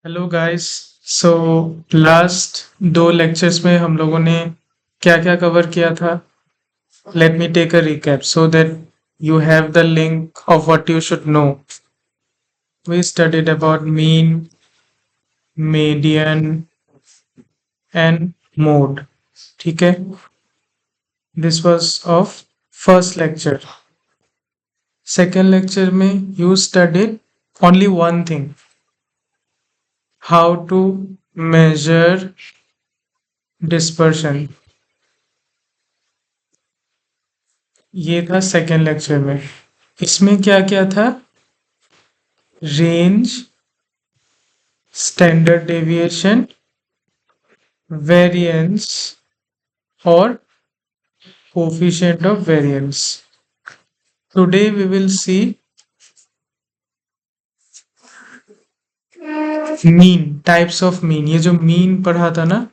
Hello guys. So last दो lectures में हम लोगों ने क्या क्या कवर किया था? Let me take a recap so that you have the link of what you should know. We studied about mean, median and mode. ठीक है? This was of first lecture. Second lecture में you studied only one thing, how to measure dispersion. ये था second lecture में। इसमें क्या क्या था? रेंज, स्टैंडर्ड डेविएशन, वेरिएंस और coefficient of variance. Today we will see mean, types of mean. ये जो मीन पढ़ा था ना,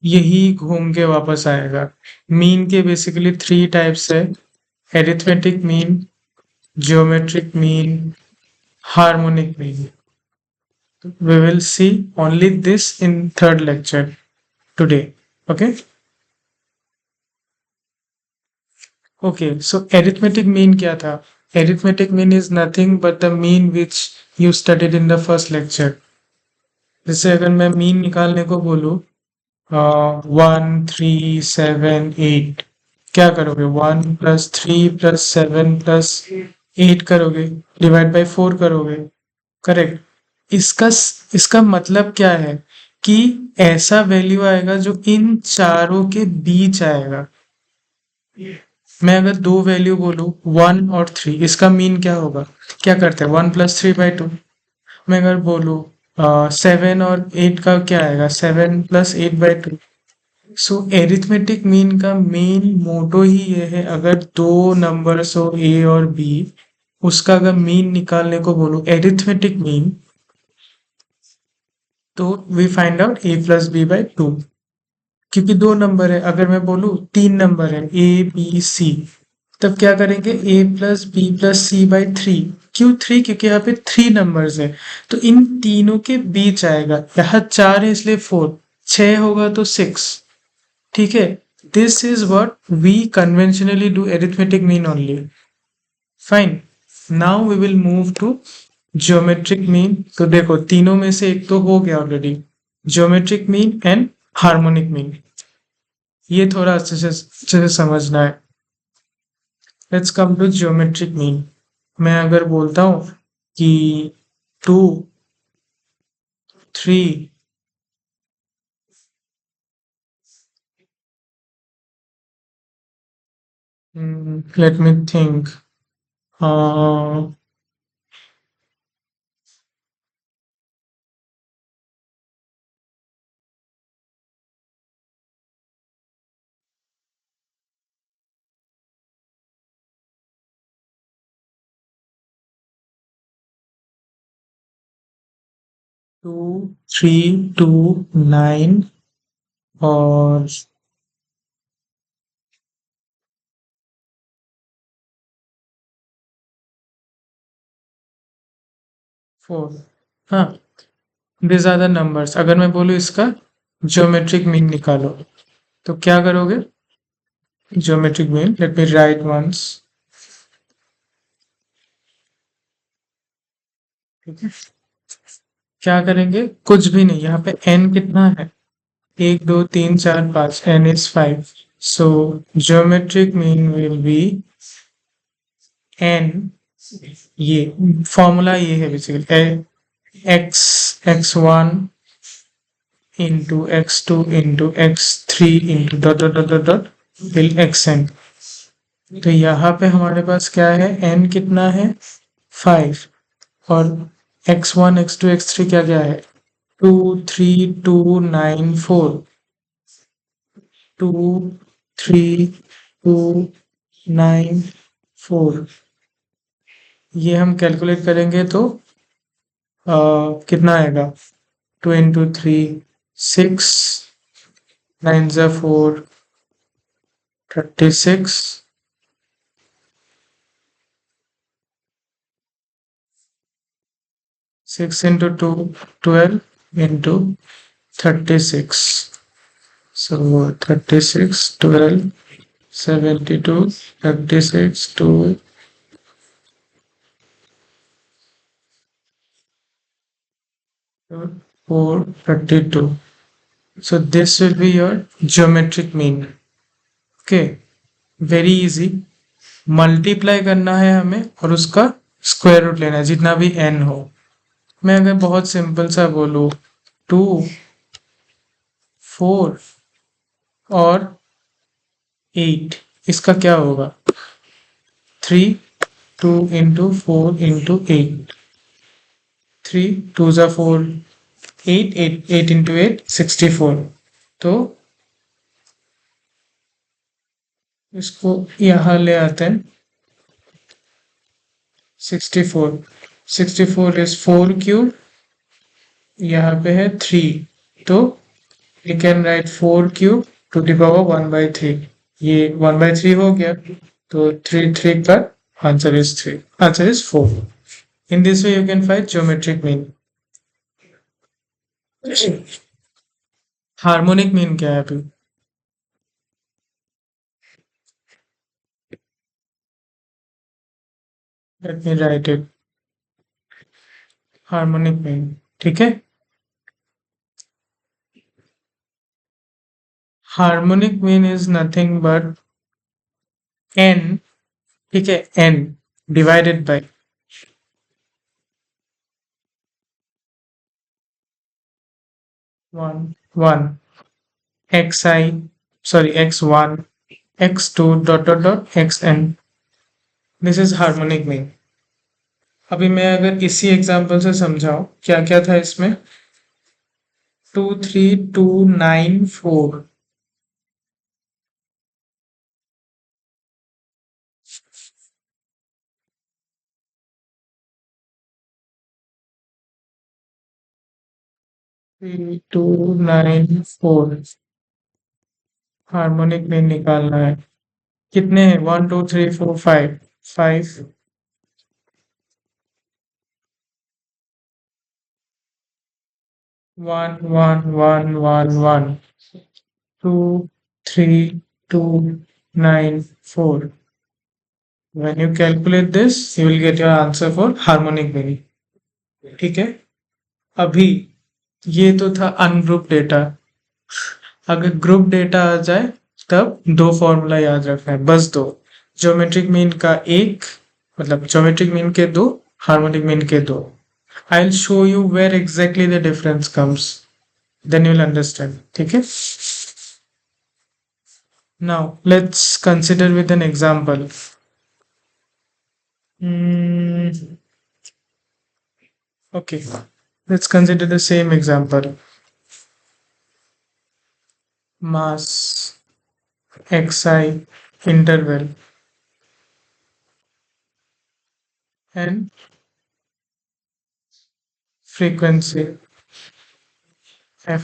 यही घूम के वापस आएगा। मीन के बेसिकली थ्री टाइप्स है: arithmetic mean, geometric mean, harmonic mean. We will see only this in third lecture today. Okay. Okay. So arithmetic mean क्या था? Arithmetic mean is nothing but the mean which you studied in the first lecture. जैसे अगर मैं mean निकालने को बोलूँ 1 3 7 8, क्या करोगे? 1 + 3 + 7 + 8 करोगे, डिवाइड बाय 4 करोगे। करेक्ट। इसका मतलब क्या है कि ऐसा वैल्यू आएगा जो इन चारों के बीच आएगा। मैं अगर दो वैल्यू बोलूं 1 और 3, इसका मीन क्या होगा? क्या करते हैं? 1 + 3/2। मैं अगर बोलूं 7 और 8 का क्या आएगा? 7 + 8/2। सो एरिथमेटिक मीन का मेन मोटो ही ये है, अगर दो नंबर्स हो ए और बी, उसका अगर मीन निकालने को बोलूं एरिथमेटिक मीन, तो we find out a + b/2। क्योंकि दो नंबर है। अगर मैं बोलूं तीन नंबर है a b c, तब क्या करेंगे? a + b + c/3। क्यों 3? क्योंकि यहाँ पे 3 नंबर्स है, तो इन तीनों के बीच आएगा। यहाँ 4 है इसलिए 4, 6 होगा तो 6। ठीक है। This is what we conventionally do arithmetic mean only. Fine. Now we will move to geometric mean. तो देखो तीनों में से एक तो हो गया already, geometric mean and harmonic mean. ये थोड़ा अच्छे से समझना है। Let's come to geometric mean. मैं अगर बोलता हूं कि 2 3 लेट मी थिंक, 2 3 2 9 और 4। हाँ, these are the numbers। अगर मैं बोलूँ इसका ज्योमेट्रिक मीन निकालो, तो क्या करोगे? Geometric mean, let me write once. ठीक है। क्या करेंगे? कुछ भी नहीं। यहाँ पे n कितना है? 1 2 3 4 5, n is 5। So geometric mean will be n, ये फॉर्मूला ये है basically, x1 into x2 into x3 into dot dot dot dot dot till xn। तो यहाँ पे हमारे पास क्या है? n कितना है? 5। और x1 x2 x3 क्या क्या है? 2 3 2 9 4। 2 3 2 9 4। ये हम कैलकुलेट करेंगे तो कितना आएगा? 2 इंटू 3 6, 9 ज़ा 4 36, 6 into 2 12, into 36. So 36, 12, 72, 36, 2, 4, 32. So this will be your geometric mean. Okay, very easy. Multiply करना है हमें और उसका स्क्वायर रूट लेना है जितना भी n हो. मैं अगर बहुत सिंपल सा बोलूं 2, 4 और 8, इसका क्या होगा? 3, 2 into 4 into 8. 3 2 जा 4, 8 8 8 into 8 64. तो इसको यहाँ ले आते हैं. 64 64 is 4 क्यूब, यहाँ पे है 3, तो we can write 4 cube to the power 1/3. ये 1/3 हो गया, तो 3 3 का answer is 3. Answer is 4. In this way you can find geometric mean. Harmonic mean क्या है अभी? Let me write it. Harmonic mean, ठीक है. Harmonic mean is nothing but n, ठीक है, n divided by 1 x1 x2 xn. This is harmonic mean. अभी मैं अगर इसी एग्जांपल से समझाऊं, क्या क्या था इसमें? 2 3 2 9 4. टू 9 4 हार्मोनिक मीन निकालना है. कितने हैं? 1 2 3 4 5 5 1 1 1 1 1 2 3 2 9 4. When you calculate this, you will get your answer for harmonic mean. ठीक है. अभी ये तो था अनग्रुप डेटा. अगर ग्रुप डेटा आ जाए तब दो फॉर्मूला याद रखना है, बस दो. ज्योमेट्रिक मीन का एक, मतलब ज्योमेट्रिक मीन के दो, हार्मोनिक मीन के दो. I'll show you where exactly the difference comes. Then you'll understand. ठीक है. Now let's consider with an example. Okay, let's consider the same example. Mass xi interval and frequency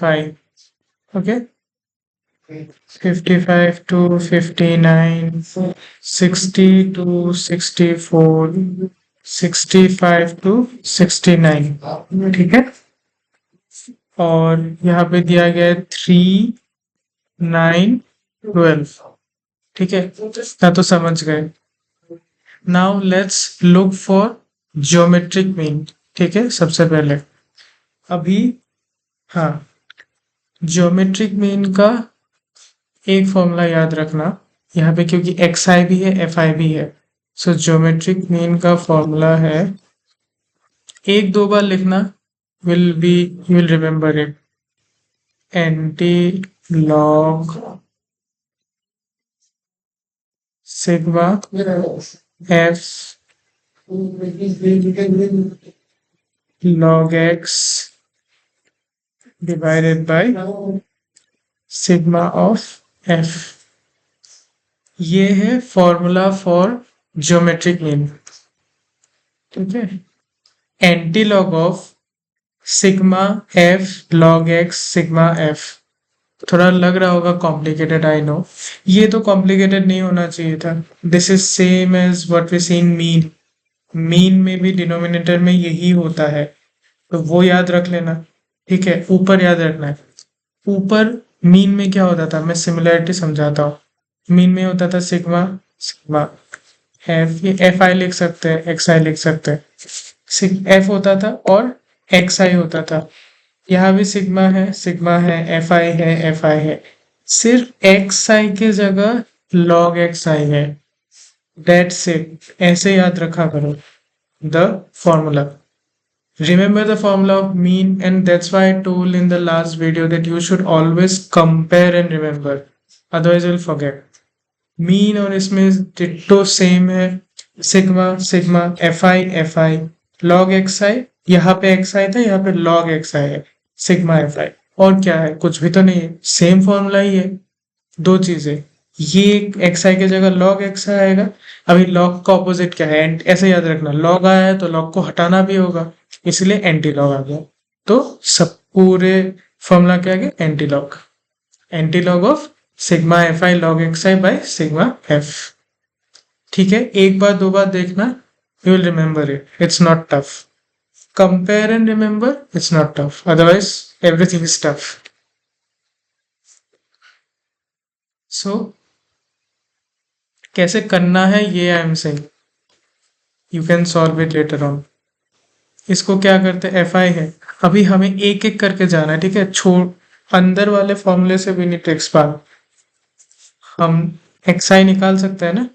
fi. Okay, 55 to 59, 60 to 64, 65 to 69. ठीक है. और यहाँ पे दिया गया है 3 9 12. ठीक है, ना तो समझ गए. Now let's look for geometric mean. ठीक है, सबसे पहले अभी हाँ, ज्योमेट्रिक मीन का एक फॉर्मूला याद रखना यहाँ पे, क्योंकि xi भी है fi भी है. सो ज्योमेट्रिक मीन का फॉर्मूला है, एक दो बार लिखना, you will remember it. Anti log sigma f log x divided by sigma of f. ये है फॉर्मूला फॉर ज्योमेट्रिक मीन. ठीक है. Anti log of sigma f log x sigma f. थोड़ा लग रहा होगा कॉम्प्लिकेटेड, आई नो. ये तो कॉम्प्लिकेटेड नहीं होना चाहिए था. This is same as what we see in mean. Mean में भी डिनोमिनेटर में यही होता है, तो वो याद रख लेना. ठीक है, ऊपर याद रखना है। ऊपर मीन में क्या होता था, मैं सिमिलैरिटी समझाता हूँ। मीन में होता था सिग्मा, सिग्मा एफ, ये एफ आई लिख सकते हैं, एक्स आई लिख सकते हैं। एफ होता था और एक्स आई होता था। यहाँ भी सिग्मा है, सिग्मा है, एफ आई है, एफ आई है। सिर्फ एक्स आई की जगह लॉग एक्स आई है। डेट्स इट, ऐसे याद रखा करो the formula. Remember the formula of mean, and that's why I told in the last video that you should always compare and remember. Otherwise you'll forget. Mean और इसमें ditto same है, sigma sigma, F i log x i. यहाँ पे x आई था, यहाँ पे log x आई है, sigma F I. और क्या है, कुछ भी तो नहीं है, सेम फॉर्मूला ही है। दो चीजें, ये एक्स आई की जगह लॉग एक्स आई आएगा। अभी लॉग का ऑपोजिट क्या है, ऐसे याद रखना, लॉग आया है तो लॉग को हटाना भी होगा, इसलिए एंटी लॉग आ गया। तो सब पूरे फॉर्मूला क्या आ गया, anti log. Anti log of sigma F i log x i by sigma f. ठीक है, एक बार दो बार देखना, you will remember it, it's not tough. Compare and remember, it's not tough, otherwise everything is tough. So कैसे करना है ये I am saying, you can solve it later on. इसको क्या करते हैं, एफ आई है, अभी हमें एक एक करके जाना है, ठीक है। छोड़, अंदर वाले फॉर्मूले से भी नहीं टू एक्सपांड, हम एक्स आई निकाल सकते हैं ना।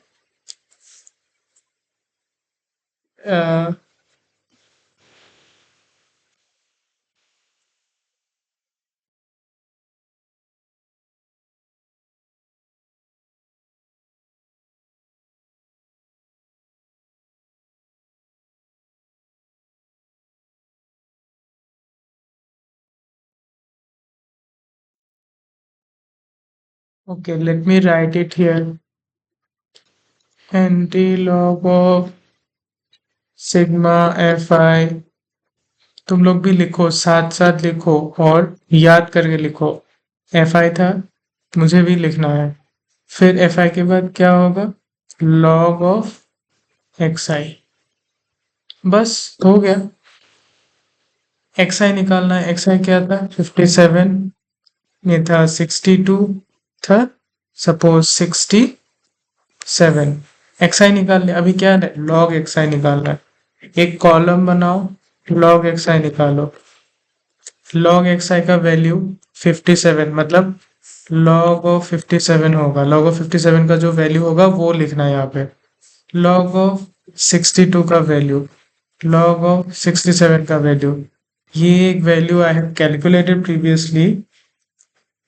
Okay, late me right it here. Anti log of sigma F I, तुम लोग भी लिखो, साथ साथ लिखो और याद करके लिखो। एफ आई था, मुझे भी लिखना है। फिर एफ आई के बाद क्या होगा, लॉग ऑफ एक्स आई। बस हो गया। एक्स आई निकालना है, एक्स आई क्या था, 57, ये था 62 था, सपोज 67। एक्स आई निकाल लिया, अभी क्या है, लॉग एक्स आई निकालना है। एक कॉलम बनाओ, लॉग एक्स आई निकालो। लॉग एक्स आई का वैल्यू 57, मतलब लॉग ऑफ 57 होगा। लॉग ऑफ 57 का जो वैल्यू होगा वो लिखना है यहाँ पे। लॉग ऑफ 62 का वैल्यू, log of 67 का वैल्यू, ये एक value I have calculated previously,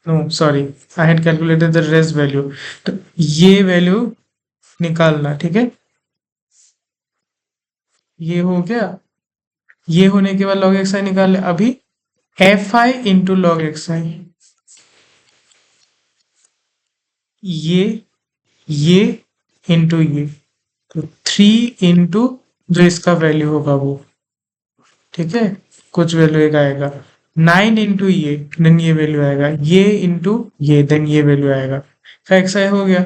no sorry, I had calculated the rest value. तो ये वैल्यू निकालना, ठीक है। ये हो गया, ये होने के बाद log एक्स आई निकाल ले। अभी f i into log x i, ये इंटू ये, तो 3 इंटू जो इसका वैल्यू होगा वो, ठीक है, कुछ वैल्यू एक आएगा। 9 इंटू ये, देन ये वैल्यू आएगा, ये इंटू ये, देन ये वैल्यू आएगा। फिर एक्स आई हो गया।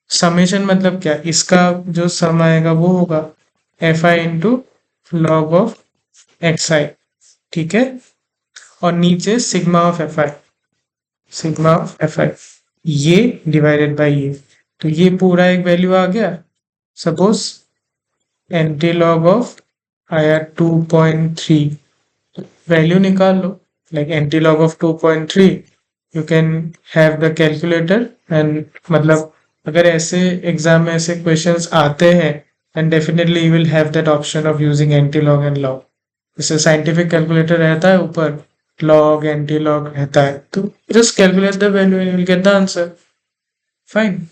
समेशन मतलब क्या, इसका जो सम आएगा वो होगा f i into log of x i, ठीक है। और नीचे sigma of f i, sigma of f i, ये डिवाइडेड बाय ये, तो ये पूरा एक वैल्यू आ गया। सपोज एंटी लॉग ऑफ आया 2.3, वैल्यू निकाल लो, like anti log of 2.3, you can have the calculator and, मतलब अगर ऐसे एग्जाम में ऐसे क्वेश्चंस आते हैं and definitely you will have that option of using anti log and log. जैसे साइंटिफिक कैलकुलेटर रहता है ऊपर, लॉग एंटी लॉग रहता है, तो just calculate the value and you will get the answer, fine.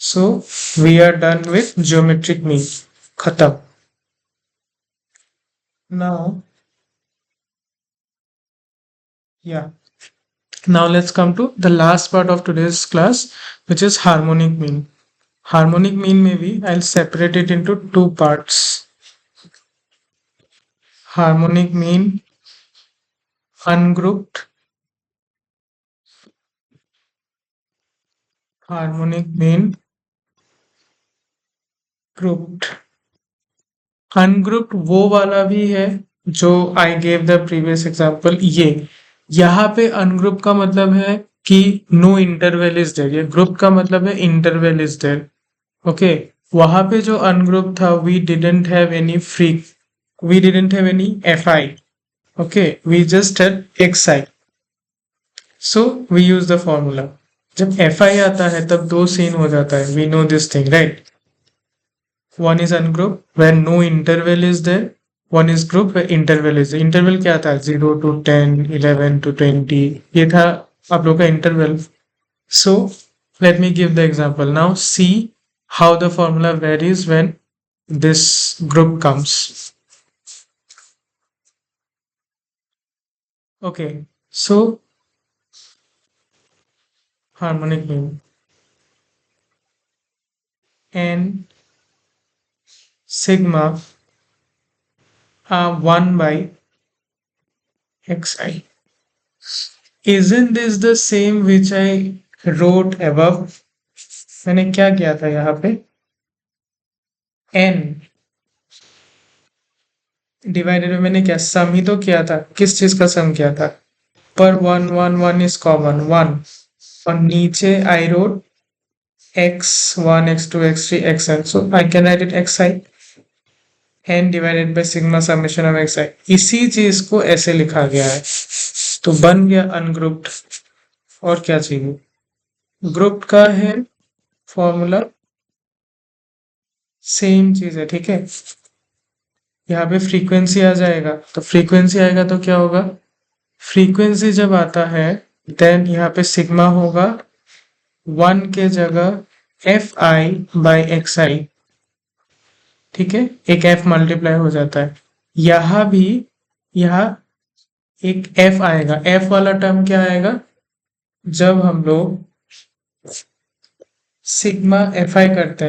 So we are done with geometric mean, खत्म। Now या, now let's come to the last part of today's class, which is harmonic mean. Harmonic mean maybe I'll separate it into two parts. Harmonic mean ungrouped, harmonic mean grouped. Ungrouped वो वाला भी है जो I gave the previous example, ये यहाँ पे ungroup का मतलब है कि नो इंटरवल इज देयर, ये ग्रुप का मतलब है इंटरवल इज देयर। ओके, वहां पे जो अनग्रुप था, we didn't have any free, we didn't have any F I. Okay, we just had X I, so we use the formula. जब F I आता है तब दो सीन हो जाता है, we know this thing right. One is ungroup when no interval is there, one is group when interval is, interval क्या था, 0 to 10, 11 to 20, ये था आप लोग का interval. So let me give the example. Now see how the formula varies when this group comes. Okay, so harmonic mean n sigma 1 by xi. Isn't this the same which I wrote above? मैंने क्या किया था यहाँ पे, n divided में मैंने क्या सम ही तो किया था, किस चीज का सम किया था, पर one one one is common one, और नीचे I wrote x1 x2 x3 xn, so I can write it xi n divided by sigma summation of xi। इसी चीज को ऐसे लिखा गया है तो बन गया अनग्रुप्ड। और क्या चाहिए, ग्रुप्ड का है फॉर्मूला, सेम चीज है ठीक है। यहाँ पे फ्रीक्वेंसी आ जाएगा, तो फ्रीक्वेंसी आएगा तो क्या होगा, फ्रीक्वेंसी जब आता है देन यहाँ पे सिग्मा होगा 1 के जगह F I by X i, ठीक है, एक एफ मल्टीप्लाई हो जाता है। यहाँ भी यहाँ एक एफ आएगा, एफ वाला टर्म क्या आएगा, जब हम लोग सिग्मा एफ आई करते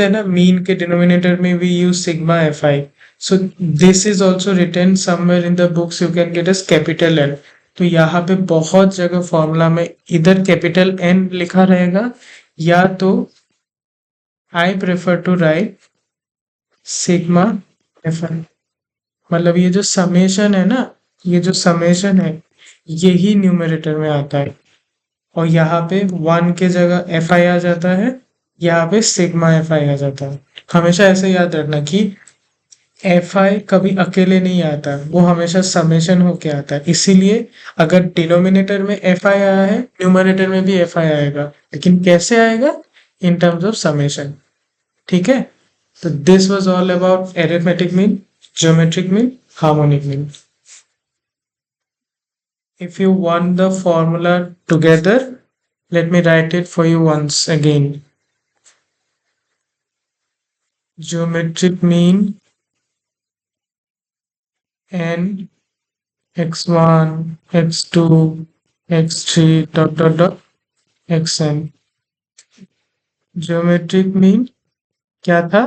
हैं ना, मीन के डिनोमिनेटर में we use sigma F I. So this is also written somewhere in the books, you can get S capital N. तो यहाँ पे बहुत जगह फॉर्मूला में इधर कैपिटल एन लिखा रहेगा, या तो I prefer to write sigma F I, मतलब ये जो समेशन है ना, ये जो समेशन है यही न्यूमरेटर में आता है, और यहाँ पे 1 के जगह एफ आई आ जाता है, यहाँ पे सिग्मा एफ आई आ जाता है। हमेशा ऐसे याद रखना कि एफ आई कभी अकेले नहीं आता, वो हमेशा समेशन होके आता है। इसीलिए अगर डिनोमिनेटर में एफ आई आया है, न्यूमरेटर में भी एफ आई आएगा, लेकिन कैसे आएगा, इन टर्म्स ऑफ समेशन, ठीक है। So this was all about arithmetic mean, geometric mean, harmonic mean. If you want the formula together, let me write it for you once again. Geometric mean n x1, x2, x3 dot xn. Geometric mean क्या था,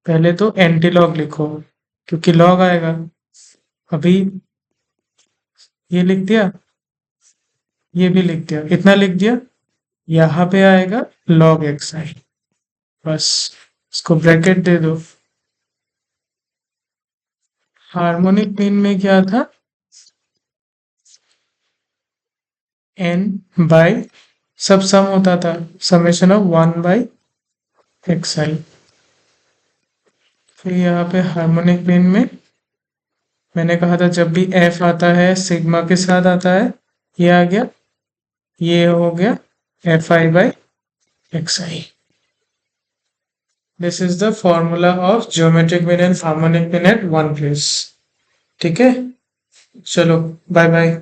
पहले तो anti log लिखो क्योंकि log आएगा। अभी ये लिख दिया, ये भी लिख दिया, इतना लिख दिया, यहाँ पे आएगा log एक्स आई, बस इसको ब्रैकेट दे दो। हार्मोनिक मीन में क्या था, n बाय सब सम होता था, समेशन ऑफ 1 बाय एक्स आई। फिर यहाँ पे हार्मोनिक मीन में मैंने कहा था जब भी f आता है सिग्मा के साथ आता है, ये आ गया, ये हो गया F I by X I. This is the formula of geometric mean and harmonic mean at one place, ठीक है। चलो बाय बाय।